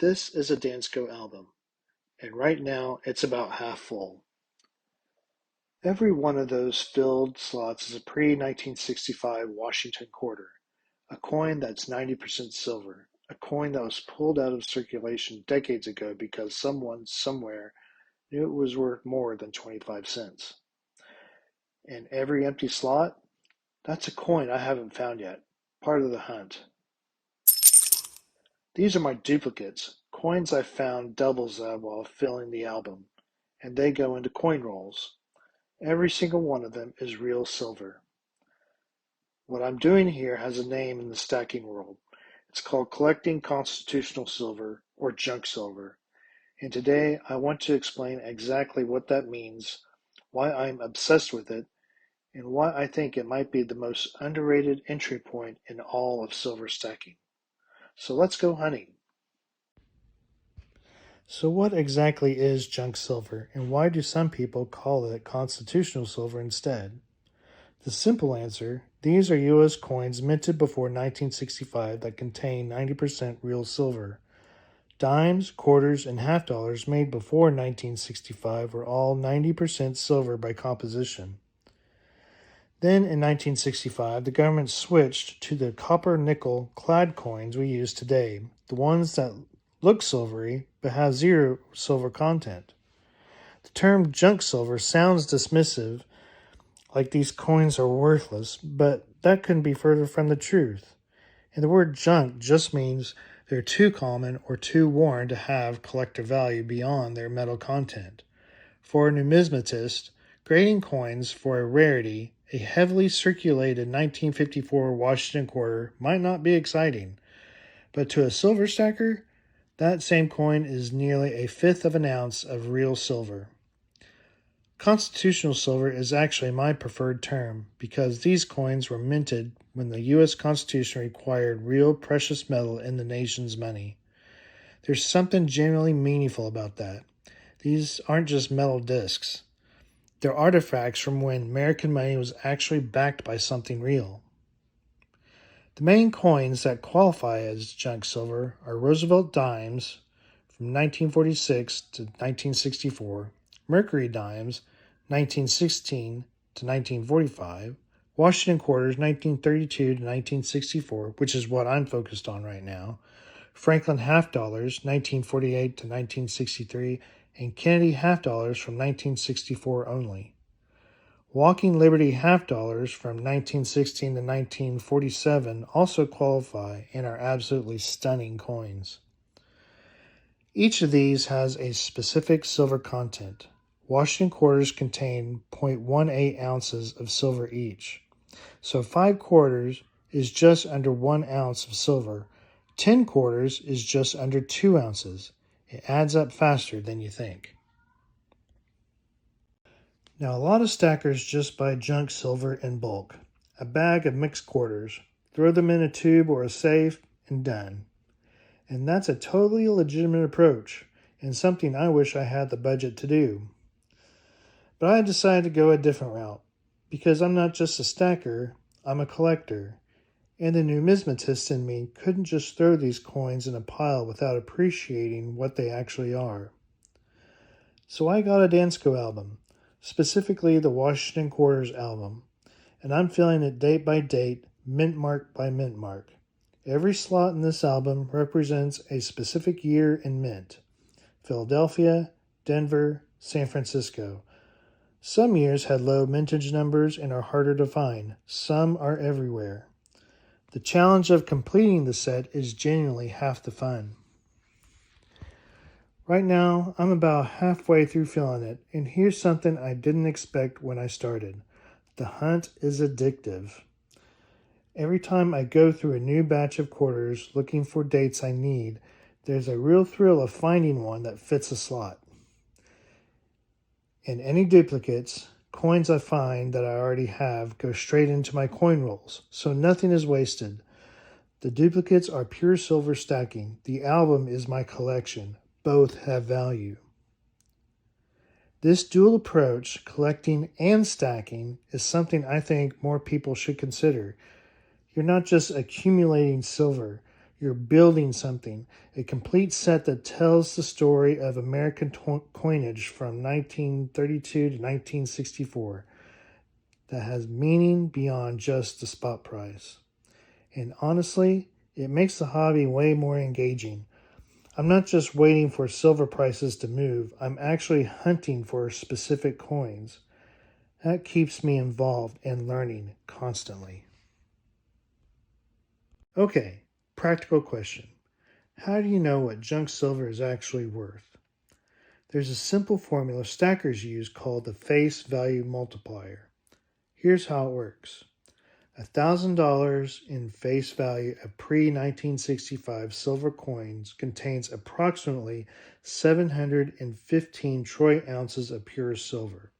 This is a Dansco album, and right now it's about half full. Every one of those filled slots is a pre-1965 Washington quarter, a coin that's 90% silver, a coin that was pulled out of circulation decades ago because someone somewhere knew it was worth more than 25 cents. And every empty slot, that's a coin I haven't found yet, part of the hunt. These are my duplicates, coins I found doubles of while filling the album, and they go into coin rolls. Every single one of them is real silver. What I'm doing here has a name in the stacking world. It's called collecting constitutional silver, or junk silver, and today I want to explain exactly what that means, why I'm obsessed with it, and why I think it might be the most underrated entry point in all of silver stacking. So let's go hunting. So what exactly is junk silver, and why do some people call it constitutional silver instead? The simple answer, these are U.S. coins minted before 1965 that contain 90% real silver. Dimes, quarters, and half dollars made before 1965 were all 90% silver by composition. Then in 1965, the government switched to the copper-nickel clad coins we use today, the ones that look silvery but have zero silver content. The term junk silver sounds dismissive, like these coins are worthless, but that couldn't be further from the truth. And the word junk just means they're too common or too worn to have collector value beyond their metal content. For a numismatist, grading coins for a rarity, a heavily circulated 1954 Washington quarter might not be exciting, but to a silver stacker, that same coin is nearly a fifth of an ounce of real silver. Constitutional silver is actually my preferred term because these coins were minted when the U.S. Constitution required real precious metal in the nation's money. There's something genuinely meaningful about that. These aren't just metal discs. They're artifacts from when American money was actually backed by something real. The main coins that qualify as junk silver are Roosevelt dimes from 1946 to 1964, Mercury dimes 1916 to 1945, Washington quarters 1932 to 1964, which is what I'm focused on right now, Franklin half dollars 1948 to 1963, and Kennedy half dollars from 1964 only. Walking Liberty half dollars from 1916 to 1947 also qualify and are absolutely stunning coins. Each of these has a specific silver content. Washington quarters contain 0.18 ounces of silver each. So 5 quarters is just under 1 ounce of silver. 10 quarters is just under 2 ounces. It adds up faster than you think. Now, a lot of stackers just buy junk silver in bulk. A bag of mixed quarters, throw them in a tube or a safe, and done. And that's a totally legitimate approach, and something I wish I had the budget to do. But I decided to go a different route, because I'm not just a stacker, I'm a collector. And the numismatist in me couldn't just throw these coins in a pile without appreciating what they actually are. So I got a Dansco album, specifically the Washington Quarters album, and I'm filling it date by date, mint mark by mint mark. Every slot in this album represents a specific year in mint. Philadelphia, Denver, San Francisco. Some years had low mintage numbers and are harder to find. Some are everywhere. The challenge of completing the set is genuinely half the fun. Right now, I'm about halfway through filling it, and here's something I didn't expect when I started. The hunt is addictive. Every time I go through a new batch of quarters looking for dates I need, there's a real thrill of finding one that fits a slot. And any duplicates, coins I find that I already have go straight into my coin rolls, so nothing is wasted. The duplicates are pure silver stacking. The album is my collection. Both have value. This dual approach, collecting and stacking, is something I think more people should consider. You're not just accumulating silver, You're building something, a complete set that tells the story of American coinage from 1932 to 1964 that has meaning beyond just the spot price. And honestly, it makes the hobby way more engaging. I'm not just waiting for silver prices to move, I'm actually hunting for specific coins. That keeps me involved and learning constantly. Okay, practical question. How do you know what junk silver is actually worth? There's a simple formula stackers use called the face value multiplier. Here's how it works. $1,000 in face value of pre-1965 silver coins contains approximately 715 troy ounces of pure silver.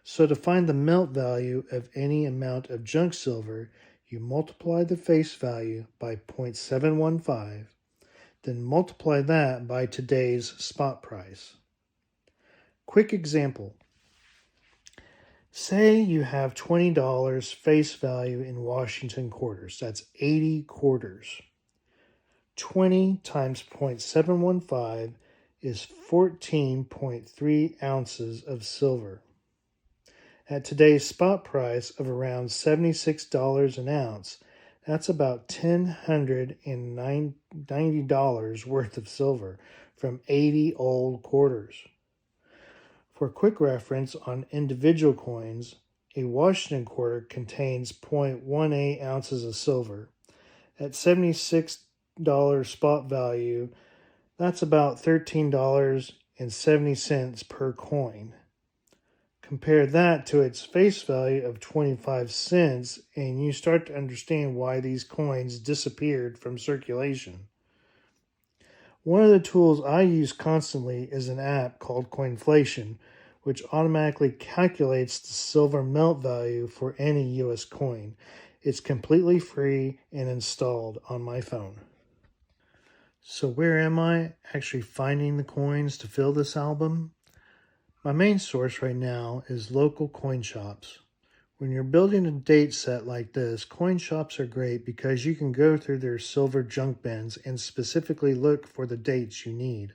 So to find the melt value of any amount of junk silver, you multiply the face value by 0.715, then multiply that by today's spot price. Quick example. Say you have $20 face value in Washington Quarters. That's 80 quarters. 20 times 0.715 is 14.3 ounces of silver. At today's spot price of around $76 an ounce, that's about $1,090 worth of silver from 80 old quarters. For quick reference on individual coins, a Washington quarter contains 0.18 ounces of silver. At $76 spot value, that's about $13.70 per coin. Compare that to its face value of 25 cents, and you start to understand why these coins disappeared from circulation. One of the tools I use constantly is an app called Coinflation, which automatically calculates the silver melt value for any US coin. It's completely free and installed on my phone. So where am I actually finding the coins to fill this album? My main source right now is local coin shops. When you're building a date set like this, coin shops are great because you can go through their silver junk bins and specifically look for the dates you need.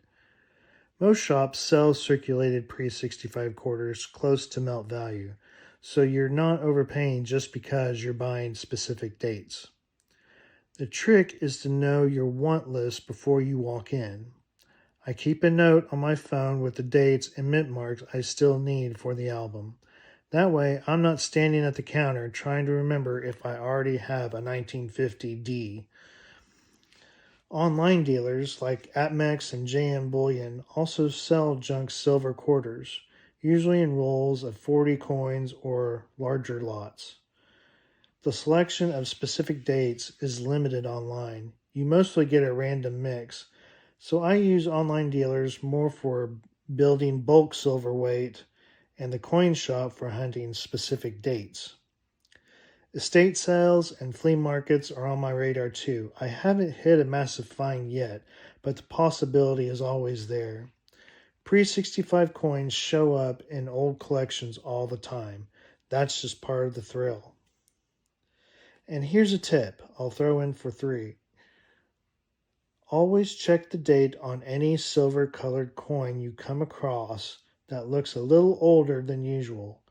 Most shops sell circulated pre-65 quarters close to melt value, so you're not overpaying just because you're buying specific dates. The trick is to know your want list before you walk in. I keep a note on my phone with the dates and mint marks I still need for the album. That way, I'm not standing at the counter trying to remember if I already have a 1950D. Online dealers like APMEX and JM Bullion also sell junk silver quarters, usually in rolls of 40 coins or larger lots. The selection of specific dates is limited online. You mostly get a random mix, so I use online dealers more for building bulk silver weight and the coin shop for hunting specific dates. Estate sales and flea markets are on my radar too. I haven't hit a massive find yet, but the possibility is always there. Pre-65 coins show up in old collections all the time. That's just part of the thrill. And here's a tip I'll throw in for 3. Always check the date on any silver-colored coin you come across that looks a little older than usual.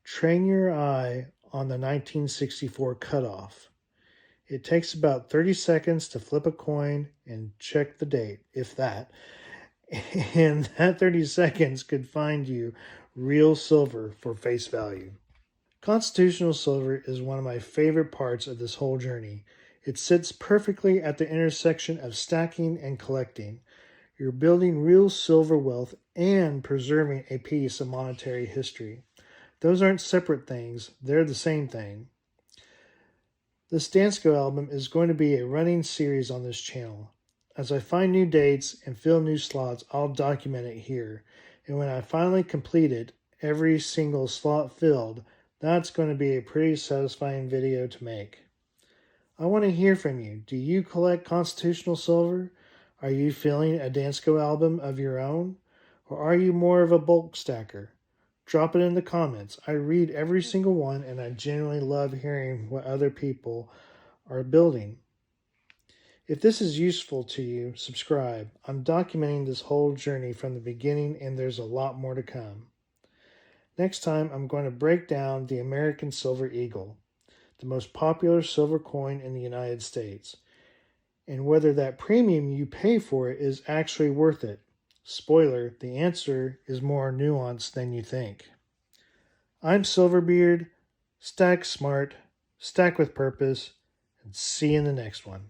Train your eye on the 1964 cutoff. It takes about 30 seconds to flip a coin and check the date, if that. And that 30 seconds could find you real silver for face value. Constitutional silver is one of my favorite parts of this whole journey. It sits perfectly at the intersection of stacking and collecting. You're building real silver wealth and preserving a piece of monetary history. Those aren't separate things, they're the same thing. This Dansco album is going to be a running series on this channel. As I find new dates and fill new slots, I'll document it here. And when I finally complete it, every single slot filled, that's going to be a pretty satisfying video to make. I want to hear from you. Do you collect constitutional silver? Are you filling a Dansco album of your own? Or are you more of a bulk stacker? Drop it in the comments. I read every single one and I genuinely love hearing what other people are building. If this is useful to you, subscribe. I'm documenting this whole journey from the beginning, and there's a lot more to come. Next time, I'm going to break down the American Silver Eagle, the most popular silver coin in the United States, and whether that premium you pay for it is actually worth it. Spoiler, the answer is more nuanced than you think. I'm SilverBeard. Stack smart, stack with purpose, and see you in the next one.